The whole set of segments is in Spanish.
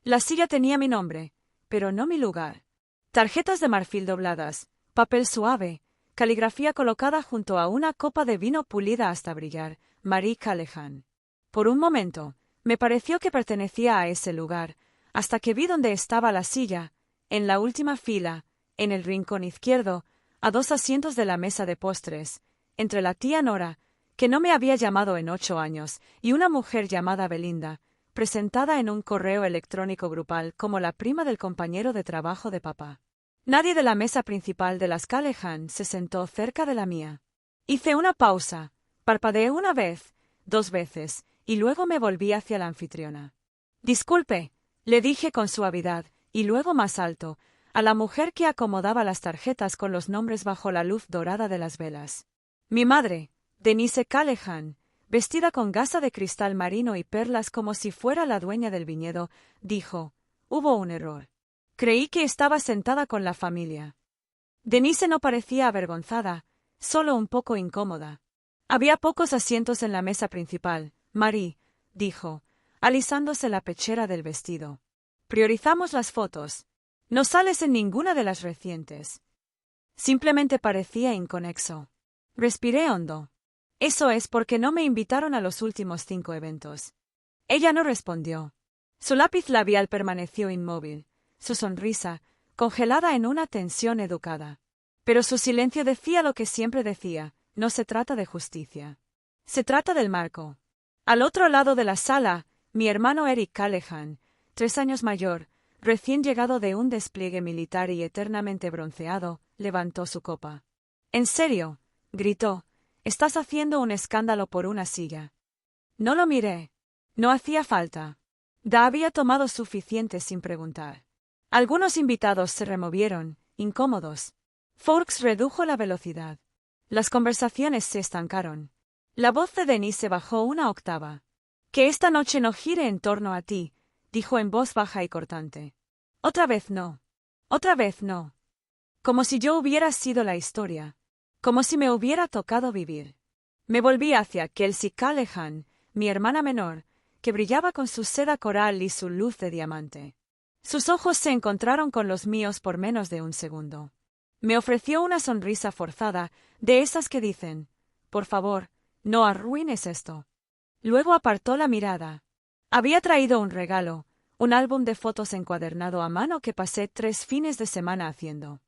La silla tenía mi nombre, pero no mi lugar. Tarjetas de marfil dobladas, papel suave, caligrafía colocada junto a una copa de vino pulida hasta brillar, Marie Callahan. Por un momento, me pareció que pertenecía a ese lugar, hasta que vi dónde estaba la silla, en la última fila, en el rincón izquierdo, a 2 asientos de la mesa de postres, entre la tía Nora, que no me había llamado en 8 años, y una mujer llamada Belinda, presentada en un correo electrónico grupal como la prima del compañero de trabajo de papá. Nadie de la mesa principal de las Callahan se sentó cerca de la mía. Hice una pausa, parpadeé una vez, 2 veces, y luego me volví hacia la anfitriona. Disculpe, le dije con suavidad, y luego más alto, a la mujer que acomodaba las tarjetas con los nombres bajo la luz dorada de las velas. Mi madre, Denise Callahan, vestida con gasa de cristal marino y perlas como si fuera la dueña del viñedo, dijo: «Hubo un error. Creí que estaba sentada con la familia». Denise no parecía avergonzada, solo un poco incómoda. Había pocos asientos en la mesa principal, Marie, dijo, alisándose la pechera del vestido. Priorizamos las fotos. No sales en ninguna de las recientes. Simplemente parecía inconexo. Respiré hondo. Eso es porque no me invitaron a los últimos 5 eventos. Ella no respondió. Su lápiz labial permaneció inmóvil, su sonrisa, congelada en una tensión educada. Pero su silencio decía lo que siempre decía: no se trata de justicia. Se trata del marco. Al otro lado de la sala, mi hermano Eric Callahan, 3 años mayor, recién llegado de un despliegue militar y eternamente bronceado, levantó su copa. «¿En serio?», gritó. «Estás haciendo un escándalo por una silla». No lo miré. No hacía falta. Da había tomado suficiente sin preguntar. Algunos invitados se removieron, incómodos. Forks redujo la velocidad. Las conversaciones se estancaron. La voz de Denise bajó una octava. «Que esta noche no gire en torno a ti», dijo en voz baja y cortante. «Otra vez no. Otra vez no». Como si yo hubiera sido la historia. Como si me hubiera tocado vivir. Me volví hacia Kelsey Callahan, mi hermana menor, que brillaba con su seda coral y su luz de diamante. Sus ojos se encontraron con los míos por menos de un segundo. Me ofreció una sonrisa forzada, de esas que dicen: «Por favor, no arruines esto». Luego apartó la mirada. Había traído un regalo, un álbum de fotos encuadernado a mano que pasé 3 fines de semana haciendo.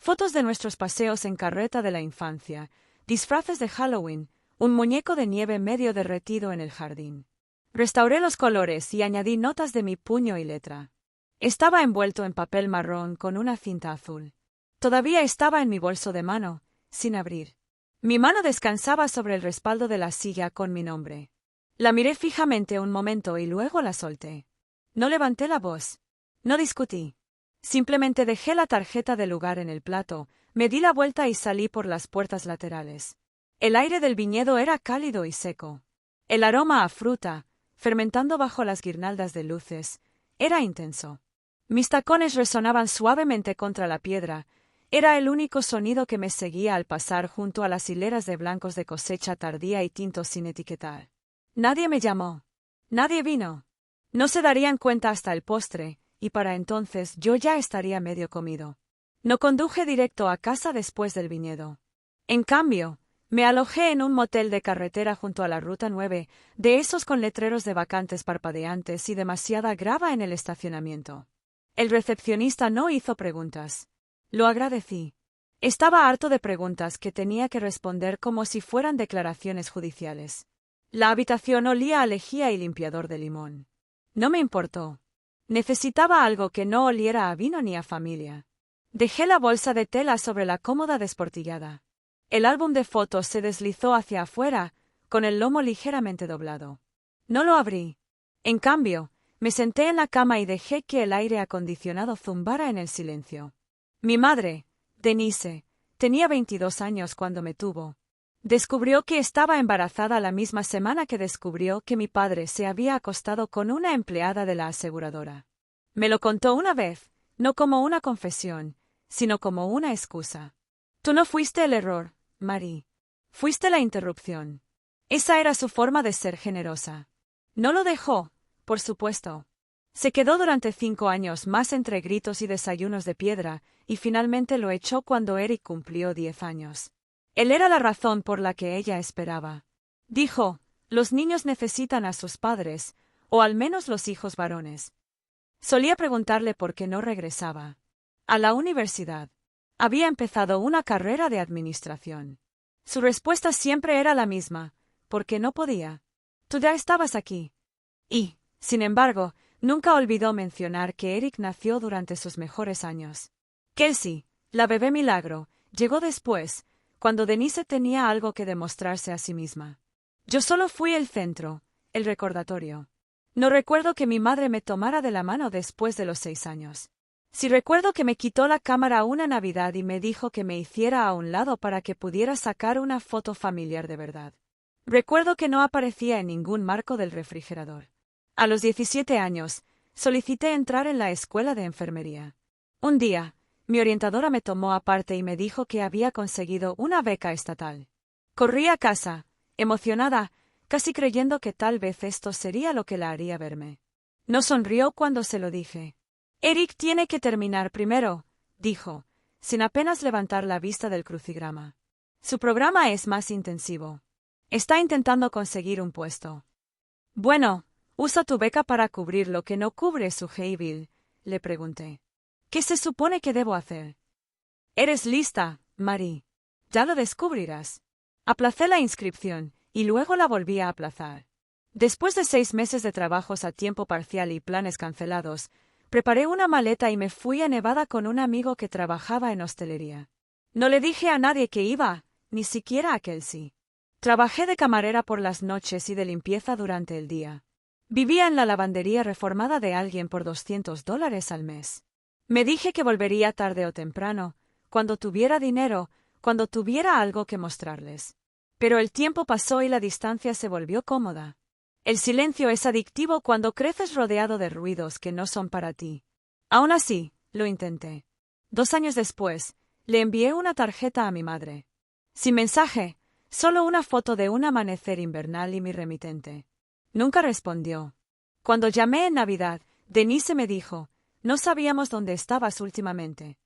Fotos de nuestros paseos en carreta de la infancia, disfraces de Halloween, un muñeco de nieve medio derretido en el jardín. Restauré los colores y añadí notas de mi puño y letra. Estaba envuelto en papel marrón con una cinta azul. Todavía estaba en mi bolso de mano, sin abrir. Mi mano descansaba sobre el respaldo de la silla con mi nombre. La miré fijamente un momento y luego la solté. No levanté la voz. No discutí. Simplemente dejé la tarjeta de lugar en el plato, me di la vuelta y salí por las puertas laterales. El aire del viñedo era cálido y seco. El aroma a fruta, fermentando bajo las guirnaldas de luces, era intenso. Mis tacones resonaban suavemente contra la piedra. Era el único sonido que me seguía al pasar junto a las hileras de blancos de cosecha tardía y tintos sin etiquetar. Nadie me llamó. Nadie vino. No se darían cuenta hasta el postre, y para entonces yo ya estaría medio comido. No conduje directo a casa después del viñedo. En cambio, me alojé en un motel de carretera junto a la Ruta 9, de esos con letreros de vacantes parpadeantes y demasiada grava en el estacionamiento. El recepcionista no hizo preguntas. Lo agradecí. Estaba harto de preguntas que tenía que responder como si fueran declaraciones judiciales. La habitación olía a lejía y limpiador de limón. No me importó. Necesitaba algo que no oliera a vino ni a familia. Dejé la bolsa de tela sobre la cómoda desportillada. El álbum de fotos se deslizó hacia afuera, con el lomo ligeramente doblado. No lo abrí. En cambio, me senté en la cama y dejé que el aire acondicionado zumbara en el silencio. Mi madre, Denise, tenía 22 años cuando me tuvo. Descubrió que estaba embarazada la misma semana que descubrió que mi padre se había acostado con una empleada de la aseguradora. Me lo contó una vez, no como una confesión, sino como una excusa. Tú no fuiste el error, Marie. Fuiste la interrupción. Esa era su forma de ser generosa. No lo dejó, por supuesto. Se quedó durante 5 años más entre gritos y desayunos de piedra, y finalmente lo echó cuando Eric cumplió 10 años. Él era la razón por la que ella esperaba. Dijo, los niños necesitan a sus padres, o al menos los hijos varones. Solía preguntarle por qué no regresaba a la universidad. Había empezado una carrera de administración. Su respuesta siempre era la misma, porque no podía. Tú ya estabas aquí. Y, sin embargo, nunca olvidó mencionar que Eric nació durante sus mejores años. Kelsey, la bebé milagro, llegó después, cuando Denise tenía algo que demostrarse a sí misma. Yo solo fui el centro, el recordatorio. No recuerdo que mi madre me tomara de la mano después de los 6 años. Sí recuerdo que me quitó la cámara una Navidad y me dijo que me hiciera a un lado para que pudiera sacar una foto familiar de verdad. Recuerdo que no aparecía en ningún marco del refrigerador. A los 17 años, solicité entrar en la escuela de enfermería. Un día, mi orientadora me tomó aparte y me dijo que había conseguido una beca estatal. Corrí a casa, emocionada, casi creyendo que tal vez esto sería lo que la haría verme. No sonrió cuando se lo dije. Eric tiene que terminar primero, dijo, sin apenas levantar la vista del crucigrama. Su programa es más intensivo. Está intentando conseguir un puesto. Bueno, usa tu beca para cubrir lo que no cubre su Hayville, le pregunté. ¿Qué se supone que debo hacer? Eres lista, Marie. Ya lo descubrirás. Aplacé la inscripción, y luego la volví a aplazar. Después de 6 meses de trabajos a tiempo parcial y planes cancelados, preparé una maleta y me fui a Nevada con un amigo que trabajaba en hostelería. No le dije a nadie que iba, ni siquiera a Kelsey. Trabajé de camarera por las noches y de limpieza durante el día. Vivía en la lavandería reformada de alguien por $200 al mes. Me dije que volvería tarde o temprano, cuando tuviera dinero, cuando tuviera algo que mostrarles. Pero el tiempo pasó y la distancia se volvió cómoda. El silencio es adictivo cuando creces rodeado de ruidos que no son para ti. Aún así, lo intenté. 2 años después, le envié una tarjeta a mi madre. Sin mensaje, solo una foto de un amanecer invernal y mi remitente. Nunca respondió. Cuando llamé en Navidad, Denise me dijo, no sabíamos dónde estabas últimamente.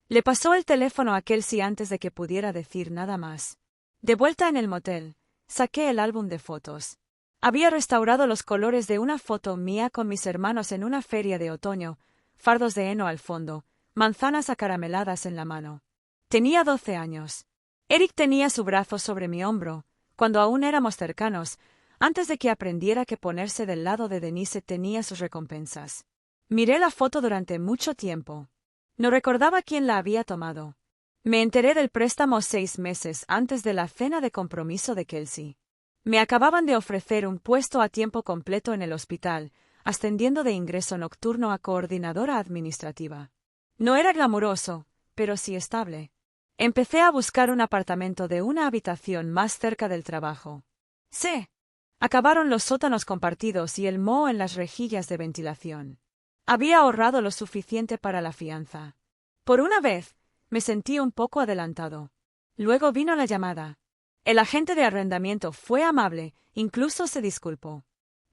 Le pasó el teléfono a Kelsey antes de que pudiera decir nada más. De vuelta en el motel, saqué el álbum de fotos. Había restaurado los colores de una foto mía con mis hermanos en una feria de otoño, fardos de heno al fondo, manzanas acarameladas en la mano. Tenía 12 años. Eric tenía su brazo sobre mi hombro, cuando aún éramos cercanos, antes de que aprendiera que ponerse del lado de Denise tenía sus recompensas. Miré la foto durante mucho tiempo. No recordaba quién la había tomado. Me enteré del préstamo 6 meses antes de la cena de compromiso de Kelsey. Me acababan de ofrecer un puesto a tiempo completo en el hospital, ascendiendo de ingreso nocturno a coordinadora administrativa. No era glamuroso, pero sí estable. Empecé a buscar un apartamento de una habitación más cerca del trabajo. Sí. Acabaron los sótanos compartidos y el moho en las rejillas de ventilación. Había ahorrado lo suficiente para la fianza. Por una vez, me sentí un poco adelantado. Luego vino la llamada. El agente de arrendamiento fue amable, incluso se disculpó.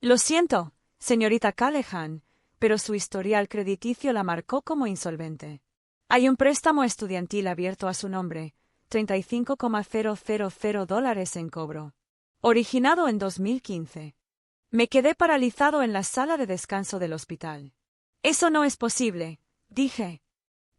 Lo siento, señorita Callahan, pero su historial crediticio la marcó como insolvente. Hay un préstamo estudiantil abierto a su nombre, $35,000 en cobro. Originado en 2015. Me quedé paralizado en la sala de descanso del hospital. Eso no es posible, dije.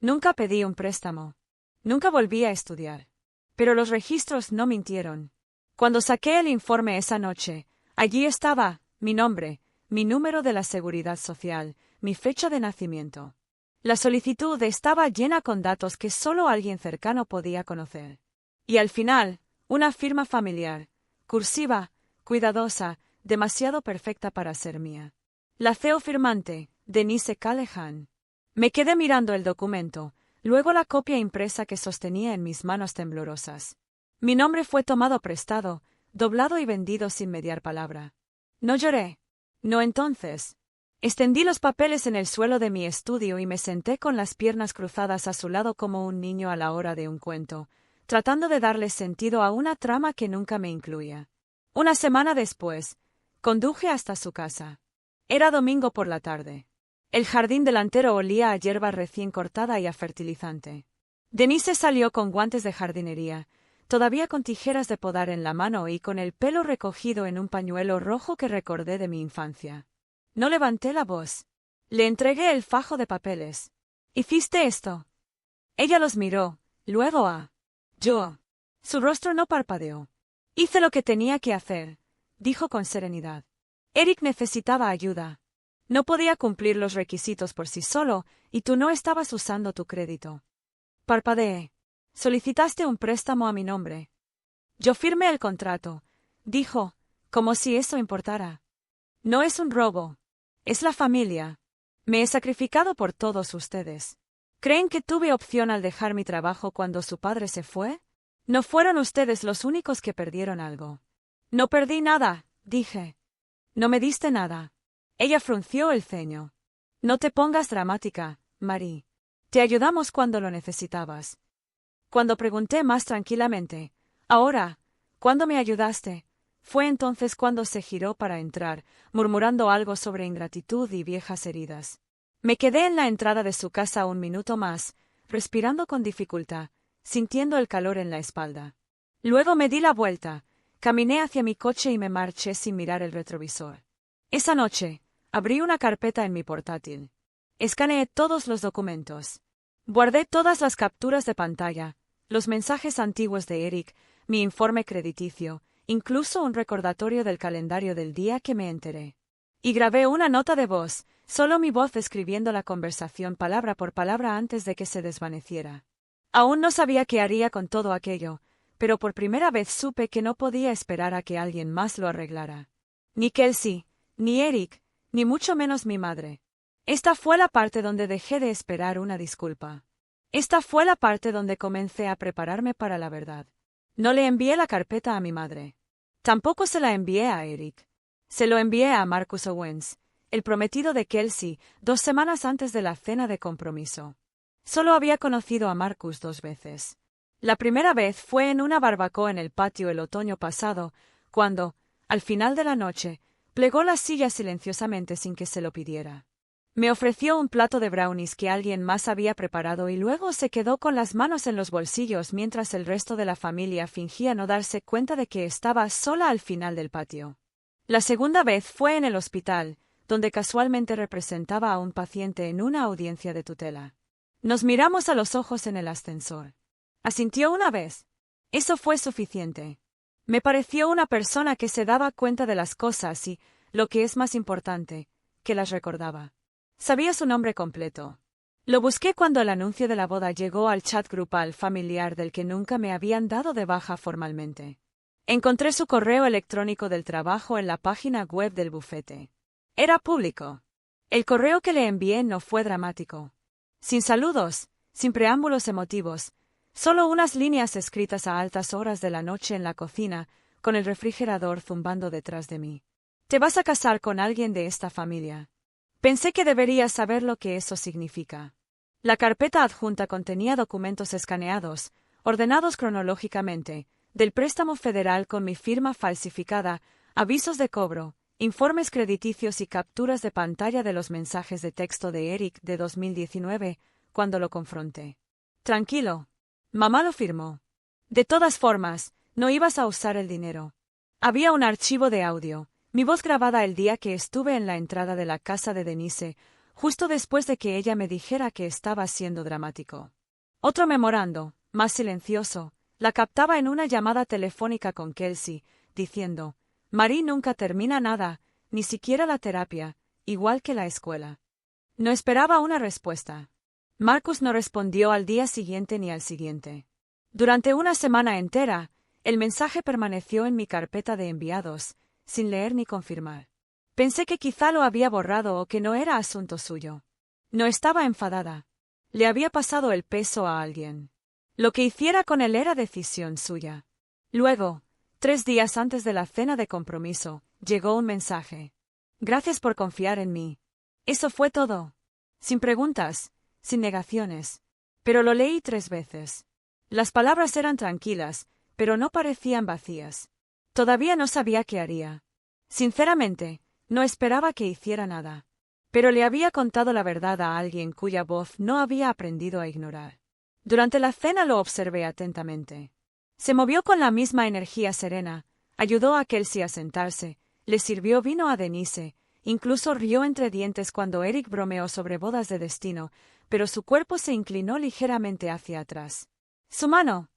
Nunca pedí un préstamo. Nunca volví a estudiar. Pero los registros no mintieron. Cuando saqué el informe esa noche, allí estaba mi nombre, mi número de la seguridad social, mi fecha de nacimiento. La solicitud estaba llena con datos que solo alguien cercano podía conocer. Y al final, una firma familiar, cursiva, cuidadosa, demasiado perfecta para ser mía. La CEO firmante, Denise Callahan. Me quedé mirando el documento, luego la copia impresa que sostenía en mis manos temblorosas. Mi nombre fue tomado prestado, doblado y vendido sin mediar palabra. No lloré. No entonces. Extendí los papeles en el suelo de mi estudio y me senté con las piernas cruzadas a su lado como un niño a la hora de un cuento, tratando de darle sentido a una trama que nunca me incluía. Una semana después, conduje hasta su casa. Era domingo por la tarde. El jardín delantero olía a hierba recién cortada y a fertilizante. Denise salió con guantes de jardinería, todavía con tijeras de podar en la mano y con el pelo recogido en un pañuelo rojo que recordé de mi infancia. No levanté la voz. Le entregué el fajo de papeles. ¿Hiciste esto? Ella los miró, luego a yo. Su rostro no parpadeó. Hice lo que tenía que hacer, dijo con serenidad. Eric necesitaba ayuda. No podía cumplir los requisitos por sí solo, y tú no estabas usando tu crédito. Parpadeé. Solicitaste un préstamo a mi nombre. Yo firmé el contrato, dijo, como si eso importara. No es un robo. Es la familia. Me he sacrificado por todos ustedes. ¿Creen que tuve opción al dejar mi trabajo cuando su padre se fue? No fueron ustedes los únicos que perdieron algo. No perdí nada, dije. No me diste nada. Ella frunció el ceño. No te pongas dramática, Marie. Te ayudamos cuando lo necesitabas. Cuando pregunté más tranquilamente, ahora, ¿cuándo me ayudaste? Fue entonces cuando se giró para entrar, murmurando algo sobre ingratitud y viejas heridas. Me quedé en la entrada de su casa un minuto más, respirando con dificultad, sintiendo el calor en la espalda. Luego me di la vuelta, caminé hacia mi coche y me marché sin mirar el retrovisor. Esa noche, abrí una carpeta en mi portátil. Escaneé todos los documentos. Guardé todas las capturas de pantalla, los mensajes antiguos de Eric, mi informe crediticio, incluso un recordatorio del calendario del día que me enteré. Y grabé una nota de voz, solo mi voz describiendo la conversación palabra por palabra antes de que se desvaneciera. Aún no sabía qué haría con todo aquello, pero por primera vez supe que no podía esperar a que alguien más lo arreglara. Ni Kelsey, ni Eric, ni mucho menos mi madre. Esta fue la parte donde dejé de esperar una disculpa. Esta fue la parte donde comencé a prepararme para la verdad. No le envié la carpeta a mi madre. Tampoco se la envié a Eric. Se lo envié a Marcus Owens, el prometido de Kelsey, 2 semanas antes de la cena de compromiso. Solo había conocido a Marcus 2 veces. La primera vez fue en una barbacoa en el patio el otoño pasado, cuando, al final de la noche, plegó la silla silenciosamente sin que se lo pidiera. Me ofreció un plato de brownies que alguien más había preparado y luego se quedó con las manos en los bolsillos mientras el resto de la familia fingía no darse cuenta de que estaba sola al final del patio. La segunda vez fue en el hospital, donde casualmente representaba a un paciente en una audiencia de tutela. Nos miramos a los ojos en el ascensor. Asintió una vez. Eso fue suficiente. Me pareció una persona que se daba cuenta de las cosas y, lo que es más importante, que las recordaba. Sabía su nombre completo. Lo busqué cuando el anuncio de la boda llegó al chat grupal familiar del que nunca me habían dado de baja formalmente. Encontré su correo electrónico del trabajo en la página web del bufete. Era público. El correo que le envié no fue dramático. Sin saludos, sin preámbulos emotivos, solo unas líneas escritas a altas horas de la noche en la cocina, con el refrigerador zumbando detrás de mí. Te vas a casar con alguien de esta familia. Pensé que deberías saber lo que eso significa. La carpeta adjunta contenía documentos escaneados, ordenados cronológicamente, del préstamo federal con mi firma falsificada, avisos de cobro, informes crediticios y capturas de pantalla de los mensajes de texto de Eric de 2019, cuando lo confronté. Tranquilo. Mamá lo firmó. De todas formas, no ibas a usar el dinero. Había un archivo de audio, mi voz grabada el día que estuve en la entrada de la casa de Denise, justo después de que ella me dijera que estaba siendo dramático. Otro memorando, más silencioso, la captaba en una llamada telefónica con Kelsey, diciendo, Marie nunca termina nada, ni siquiera la terapia, igual que la escuela. No esperaba una respuesta. Marcus no respondió al día siguiente ni al siguiente. Durante una semana entera, el mensaje permaneció en mi carpeta de enviados, sin leer ni confirmar. Pensé que quizá lo había borrado o que no era asunto suyo. No estaba enfadada. Le había pasado el peso a alguien. Lo que hiciera con él era decisión suya. Luego, 3 días antes de la cena de compromiso, llegó un mensaje. Gracias por confiar en mí. Eso fue todo. Sin preguntas, sin negaciones. Pero lo leí 3 veces. Las palabras eran tranquilas, pero no parecían vacías. Todavía no sabía qué haría. Sinceramente, no esperaba que hiciera nada. Pero le había contado la verdad a alguien cuya voz no había aprendido a ignorar. Durante la cena lo observé atentamente. Se movió con la misma energía serena, ayudó a Kelsey a sentarse, le sirvió vino a Denise, incluso rió entre dientes cuando Eric bromeó sobre bodas de destino, pero su cuerpo se inclinó ligeramente hacia atrás. Su mano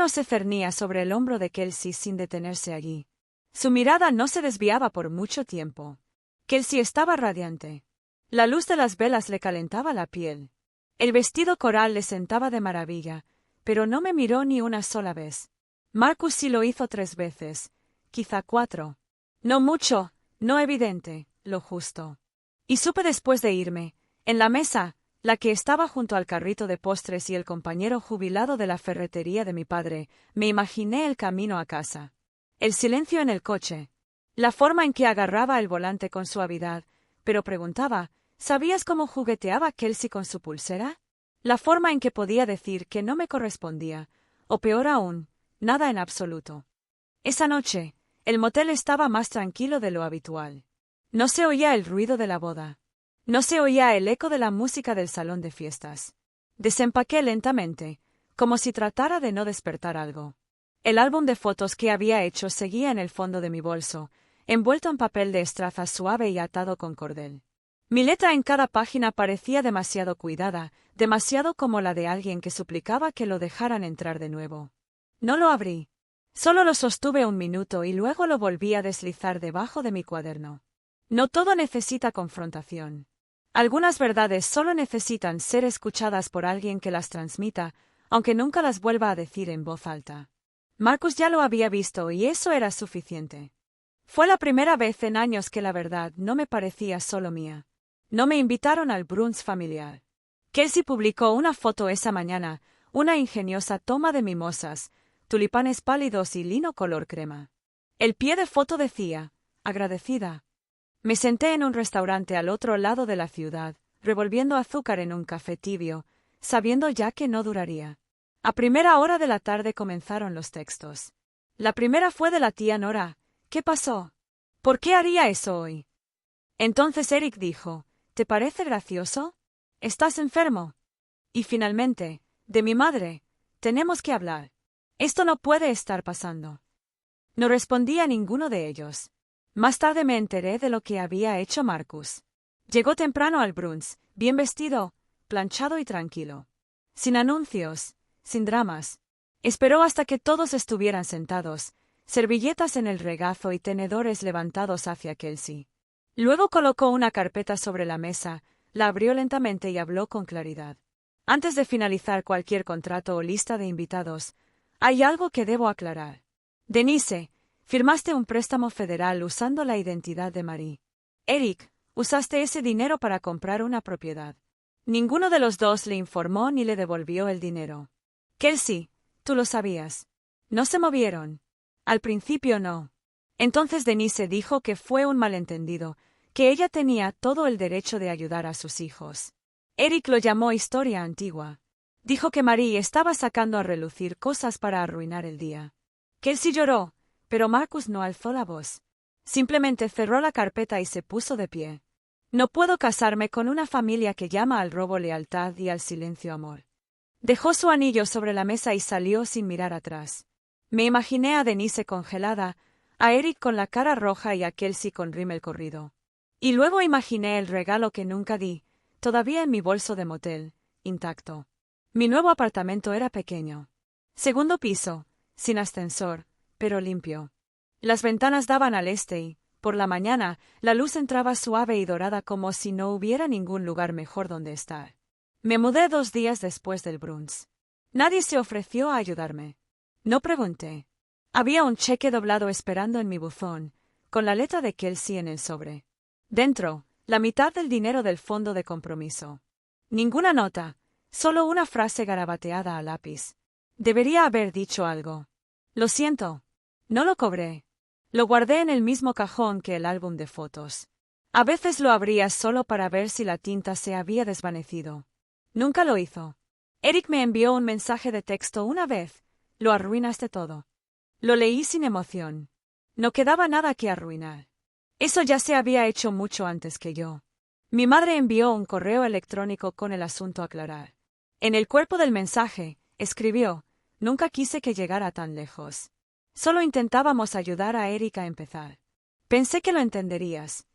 se cernía sobre el hombro de Kelsey sin detenerse allí. Su mirada no se desviaba por mucho tiempo. Kelsey estaba radiante. La luz de las velas le calentaba la piel. El vestido coral le sentaba de maravilla, pero no me miró ni una sola vez. Marcus sí lo hizo 3 veces, quizá 4. No mucho, no evidente, lo justo. Y supe después de irme, en la mesa, la que estaba junto al carrito de postres y el compañero jubilado de la ferretería de mi padre, me imaginé el camino a casa. El silencio en el coche. La forma en que agarraba el volante con suavidad, pero preguntaba, ¿sabías cómo jugueteaba Kelsey con su pulsera? La forma en que podía decir que no me correspondía, o peor aún, nada en absoluto. Esa noche, el motel estaba más tranquilo de lo habitual. No se oía el ruido de la boda. No se oía el eco de la música del salón de fiestas. Desempaqué lentamente, como si tratara de no despertar algo. El álbum de fotos que había hecho seguía en el fondo de mi bolso, envuelto en papel de estraza suave y atado con cordel. Mi letra en cada página parecía demasiado cuidada, demasiado como la de alguien que suplicaba que lo dejaran entrar de nuevo. No lo abrí. Solo lo sostuve un minuto y luego lo volví a deslizar debajo de mi cuaderno. No todo necesita confrontación. Algunas verdades solo necesitan ser escuchadas por alguien que las transmita, aunque nunca las vuelva a decir en voz alta. Marcus ya lo había visto y eso era suficiente. Fue la primera vez en años que la verdad no me parecía solo mía. No me invitaron al brunch familiar. Kelsey publicó una foto esa mañana, una ingeniosa toma de mimosas, tulipanes pálidos y lino color crema. El pie de foto decía, agradecida. Me senté en un restaurante al otro lado de la ciudad, revolviendo azúcar en un café tibio, sabiendo ya que no duraría. A primera hora de la tarde comenzaron los textos. La primera fue de la tía Nora. ¿Qué pasó? ¿Por qué haría eso hoy? Entonces Eric dijo, ¿te parece gracioso? ¿Estás enfermo? Y finalmente, de mi madre, tenemos que hablar. Esto no puede estar pasando. No respondí a ninguno de ellos. Más tarde me enteré de lo que había hecho Marcus. Llegó temprano al brunch, bien vestido, planchado y tranquilo. Sin anuncios, sin dramas. Esperó hasta que todos estuvieran sentados, servilletas en el regazo y tenedores levantados hacia Kelsey. Luego colocó una carpeta sobre la mesa, la abrió lentamente y habló con claridad. Antes de finalizar cualquier contrato o lista de invitados, hay algo que debo aclarar. Denise, firmaste un préstamo federal usando la identidad de Marie. Eric, usaste ese dinero para comprar una propiedad. Ninguno de los dos le informó ni le devolvió el dinero. Kelsey, tú lo sabías. No se movieron. Al principio no. Entonces Denise dijo que fue un malentendido, que ella tenía todo el derecho de ayudar a sus hijos. Eric lo llamó historia antigua. Dijo que Marie estaba sacando a relucir cosas para arruinar el día. Kelsey lloró, pero Marcus no alzó la voz. Simplemente cerró la carpeta y se puso de pie. No puedo casarme con una familia que llama al robo lealtad y al silencio amor. Dejó su anillo sobre la mesa y salió sin mirar atrás. Me imaginé a Denise congelada, a Eric con la cara roja y a Kelsey con rímel corrido. Y luego imaginé el regalo que nunca di, todavía en mi bolso de motel, intacto. Mi nuevo apartamento era pequeño. 2º piso, sin ascensor, pero limpio. Las ventanas daban al este y, por la mañana, la luz entraba suave y dorada como si no hubiera ningún lugar mejor donde estar. Me mudé 2 días después del brunch. Nadie se ofreció a ayudarme. No pregunté. Había un cheque doblado esperando en mi buzón, con la letra de Kelsey en el sobre. Dentro, la mitad del dinero del fondo de compromiso. Ninguna nota, solo una frase garabateada a lápiz. Debería haber dicho algo. Lo siento. No lo cobré. Lo guardé en el mismo cajón que el álbum de fotos. A veces lo abría solo para ver si la tinta se había desvanecido. Nunca lo hizo. Eric me envió un mensaje de texto una vez. Lo arruinaste todo. Lo leí sin emoción. No quedaba nada que arruinar. Eso ya se había hecho mucho antes que yo. Mi madre envió un correo electrónico con el asunto a aclarar. En el cuerpo del mensaje, escribió: nunca quise que llegara tan lejos. Solo intentábamos ayudar a Eric a empezar. Pensé que lo entenderías.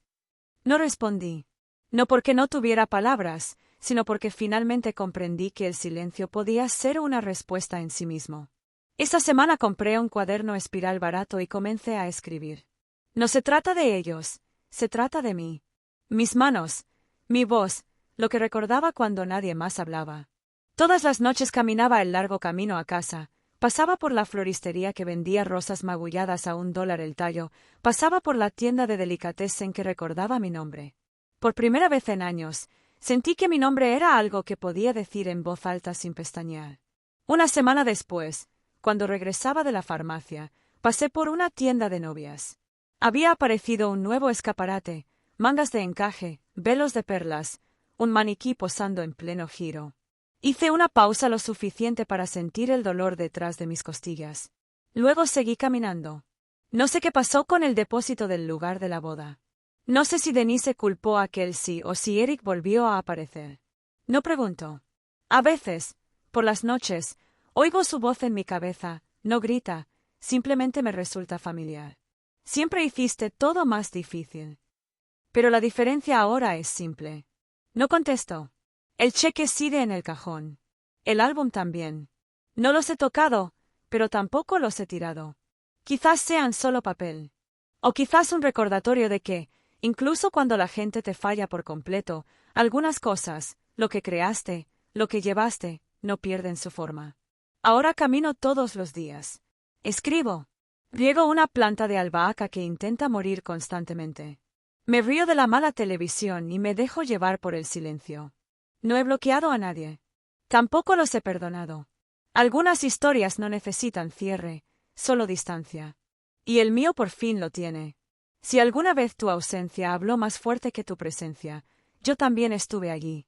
No respondí. No porque no tuviera palabras, sino porque finalmente comprendí que el silencio podía ser una respuesta en sí mismo. Esa semana compré un cuaderno espiral barato y comencé a escribir. No se trata de ellos, se trata de mí. Mis manos, mi voz, lo que recordaba cuando nadie más hablaba. Todas las noches caminaba el largo camino a casa, pasaba por la floristería que vendía rosas magulladas a $1 el tallo, pasaba por la tienda de delicatessen que recordaba mi nombre. Por primera vez en años, sentí que mi nombre era algo que podía decir en voz alta sin pestañear. Una semana después, cuando regresaba de la farmacia, pasé por una tienda de novias. Había aparecido un nuevo escaparate, mangas de encaje, velos de perlas, un maniquí posando en pleno giro. Hice una pausa lo suficiente para sentir el dolor detrás de mis costillas. Luego seguí caminando. No sé qué pasó con el depósito del lugar de la boda. No sé si Denise culpó a Kelsey o si Eric volvió a aparecer. No pregunto. A veces, por las noches, oigo su voz en mi cabeza, no grita, simplemente me resulta familiar. Siempre hiciste todo más difícil. Pero la diferencia ahora es simple. No contesto. El cheque sigue en el cajón. El álbum también. No los he tocado, pero tampoco los he tirado. Quizás sean solo papel. O quizás un recordatorio de que, incluso cuando la gente te falla por completo, algunas cosas, lo que creaste, lo que llevaste, no pierden su forma. Ahora camino todos los días. Escribo. Riego una planta de albahaca que intenta morir constantemente. Me río de la mala televisión y me dejo llevar por el silencio. No he bloqueado a nadie. Tampoco los he perdonado. Algunas historias no necesitan cierre, solo distancia. Y el mío por fin lo tiene. Si alguna vez tu ausencia habló más fuerte que tu presencia, yo también estuve allí.